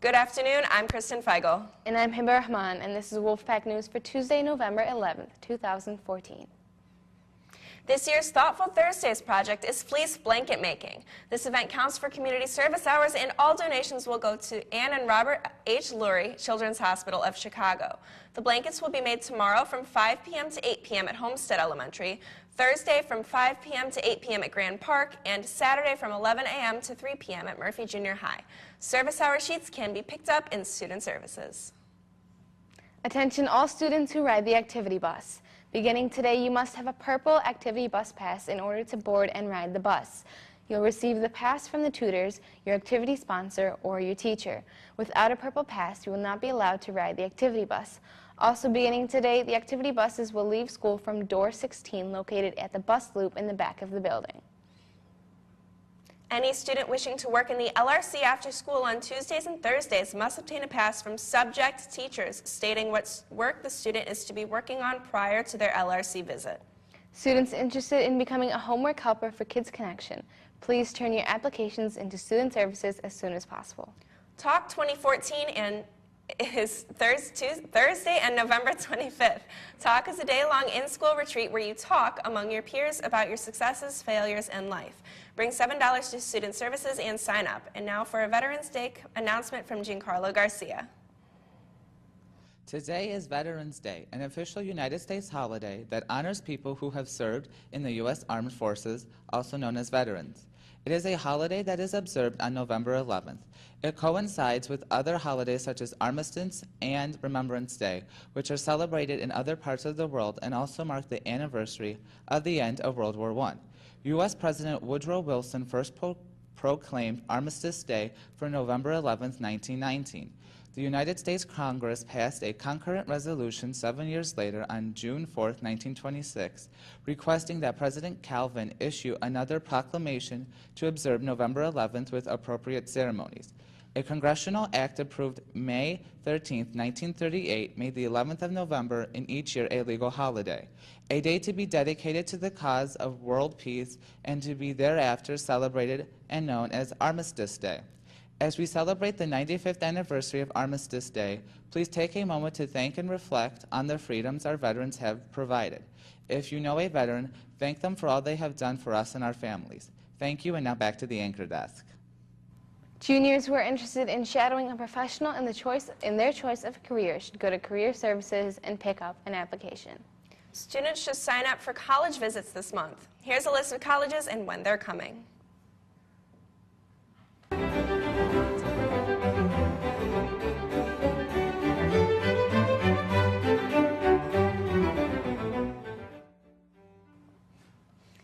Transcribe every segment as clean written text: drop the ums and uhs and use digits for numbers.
Good afternoon, I'm Kristen Feigl. And I'm Hiba Rahman, and this is Wolfpack News for Tuesday, November 11th, 2014. This year's Thoughtful Thursdays project is fleece blanket making. This event counts for community service hours, and all donations will go to Ann and Robert H. Lurie Children's Hospital of Chicago. The blankets will be made tomorrow from 5 p.m. to 8 p.m. at Homestead Elementary, Thursday from 5 p.m. to 8 p.m. at Grand Park, and Saturday from 11 a.m. to 3 p.m. at Murphy Junior High. Service hour sheets can be picked up in Student Services. Attention all students who ride the activity bus. Beginning today, you must have a purple activity bus pass in order to board and ride the bus. You'll receive the pass from the tutors, your activity sponsor, or your teacher. Without a purple pass, you will not be allowed to ride the activity bus. Also beginning today, the activity buses will leave school from door 16 located at the bus loop in the back of the building. Any student wishing to work in the LRC after school on Tuesdays and Thursdays must obtain a pass from subject teachers stating what work the student is to be working on prior to their LRC visit. Students interested in becoming a homework helper for Kids Connection, please turn your applications into Student Services as soon as possible. Talk 2014 is Thursday and November 25th. Talk is a day-long in-school retreat where you talk among your peers about your successes, failures, and life. Bring $7 to Student Services and sign up. And now for a Veterans Day announcement from Giancarlo Garcia. Today is Veterans Day, an official United States holiday that honors people who have served in the U.S. Armed Forces, also known as veterans. It is a holiday that is observed on November 11th. It coincides with other holidays such as Armistice and Remembrance Day, which are celebrated in other parts of the world and also mark the anniversary of the end of World War I. U.S. President Woodrow Wilson first proclaimed Armistice Day for November 11, 1919. The United States Congress passed a concurrent resolution 7 years later on June 4, 1926, requesting that President Calvin issue another proclamation to observe November 11th with appropriate ceremonies. A congressional act approved May 13, 1938, made the 11th of November in each year a legal holiday, a day to be dedicated to the cause of world peace and to be thereafter celebrated and known as Armistice Day. As we celebrate the 95th anniversary of Armistice Day, please take a moment to thank and reflect on the freedoms our veterans have provided. If you know a veteran, thank them for all they have done for us and our families. Thank you, and now back to the anchor desk. Juniors who are interested in shadowing a professional in their choice of career should go to Career Services and pick up an application. Students should sign up for college visits this month. Here's a list of colleges and when they're coming.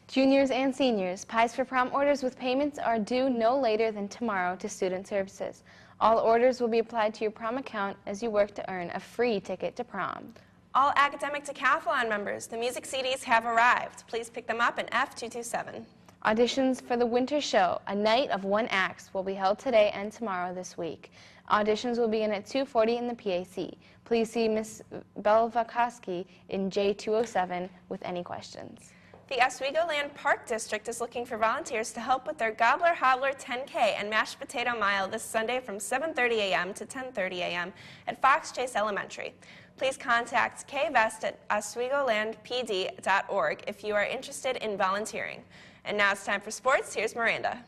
Juniors and seniors, Pies for Prom orders with payments are due no later than tomorrow to Student Services. All orders will be applied to your prom account as you work to earn a free ticket to prom. All academic decathlon members, the music CDs have arrived. Please pick them up in F227. Auditions for the winter show, A Night of One Acts, will be held today and tomorrow this week. Auditions will begin at 2:40 in the PAC. Please see Ms. Belvakowski in J207 with any questions. The Oswego Land Park District is looking for volunteers to help with their Gobbler Hobbler 10K and Mashed Potato Mile this Sunday from 7:30 a.m. to 10:30 a.m. at Fox Chase Elementary. Please contact kvest@oswegolandpd.org if you are interested in volunteering. And now it's time for sports. Here's Miranda.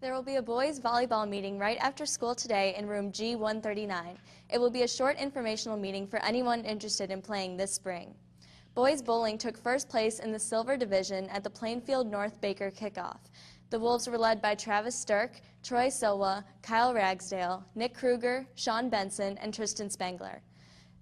There will be a boys volleyball meeting right after school today in room G139. It will be a short informational meeting for anyone interested in playing this spring. Boys bowling took first place in the silver division at the Plainfield North Baker kickoff. The Wolves were led by Travis Sturck, Troy Silva, Kyle Ragsdale, Nick Kruger, Sean Benson, and Tristan Spangler.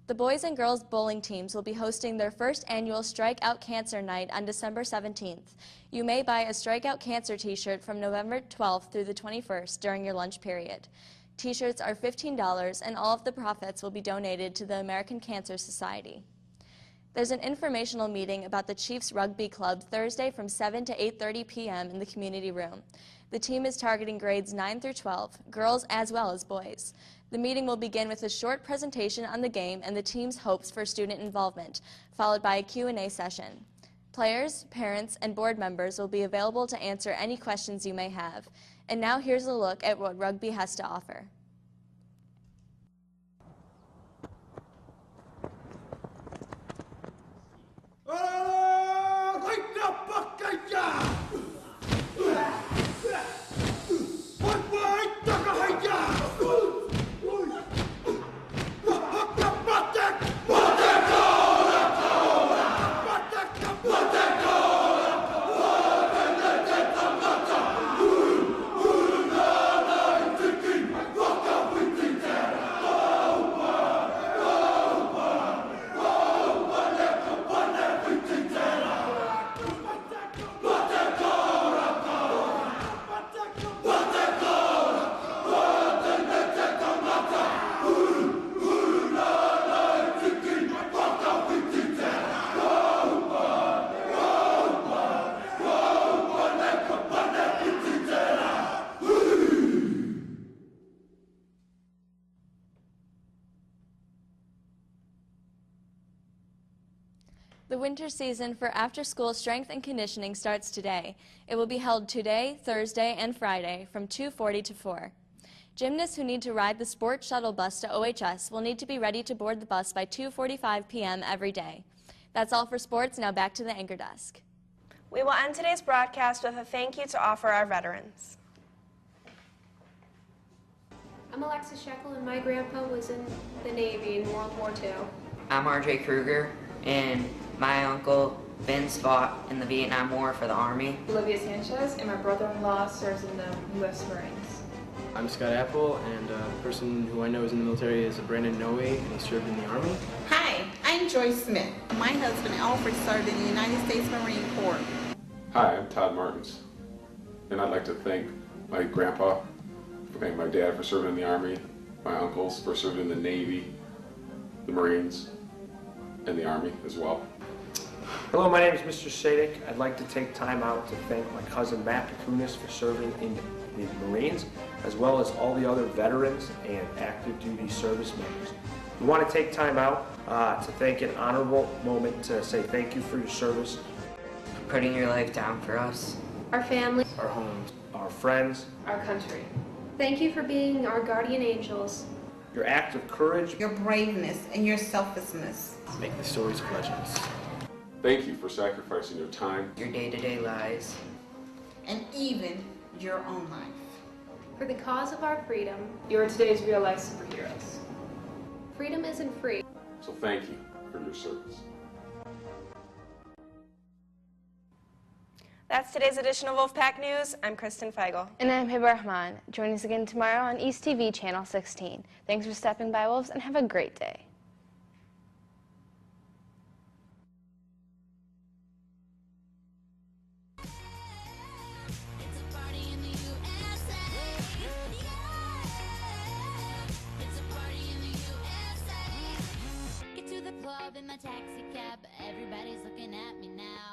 The boys and girls bowling teams will be hosting their first annual Strikeout Cancer Night on December 17th. You may buy a Strikeout Cancer t-shirt from November 12th through the 21st during your lunch period. T-shirts are $15 and all of the profits will be donated to the American Cancer Society. There's an informational meeting about the Chiefs Rugby Club Thursday from 7 to 8:30 p.m. in the community room. The team is targeting grades 9 through 12, girls as well as boys. The meeting will begin with a short presentation on the game and the team's hopes for student involvement, followed by a Q&A session. Players, parents, and board members will be available to answer any questions you may have. And now here's a look at what rugby has to offer. The winter season for after-school strength and conditioning starts today. It will be held today, Thursday, and Friday from 2:40 to 4. Gymnasts who need to ride the sports shuttle bus to OHS will need to be ready to board the bus by 2:45 p.m. every day. That's all for sports. Now back to the anchor desk. We will end today's broadcast with a thank you to offer our veterans. I'm Alexis Shekel, and my grandpa was in the Navy in World War II. I'm RJ Kruger, and my uncle Vince fought in the Vietnam War for the Army. Olivia Sanchez, and my brother-in-law serves in the U.S. Marines. I'm Scott Apple, and the person who I know is in the military is Brandon Noe, and he served in the Army. Hi, I'm Joyce Smith. My husband Alfred served in the United States Marine Corps. Hi, I'm Todd Martins, and I'd like to thank my grandpa, thank my dad for serving in the Army, my uncles for serving in the Navy, the Marines, and the Army as well. Hello, my name is Mr. Sadek. I'd like to take time out to thank my cousin Matt Kukunis for serving in the Marines, as well as all the other veterans and active duty service members. We want to take time out to take an honorable moment to say thank you for your service. Putting your life down for us. Our family, Our homes, our friends, Our country. thank you for being our guardian angels. your act of courage. Your braveness and your selflessness. Make the stories of legends. Thank you for sacrificing your time, Your day-to-day lives. And even your own life. For the cause of our freedom, You are today's real-life superheroes. freedom isn't free. so thank you for your service. That's today's edition of Wolfpack News. I'm Kristen Feigl. And I'm Hiba Rahman. Join us again tomorrow on East TV Channel 16. Thanks for stopping by, Wolves, and have a great day. Get to the club in my taxi cab, everybody's looking at me now.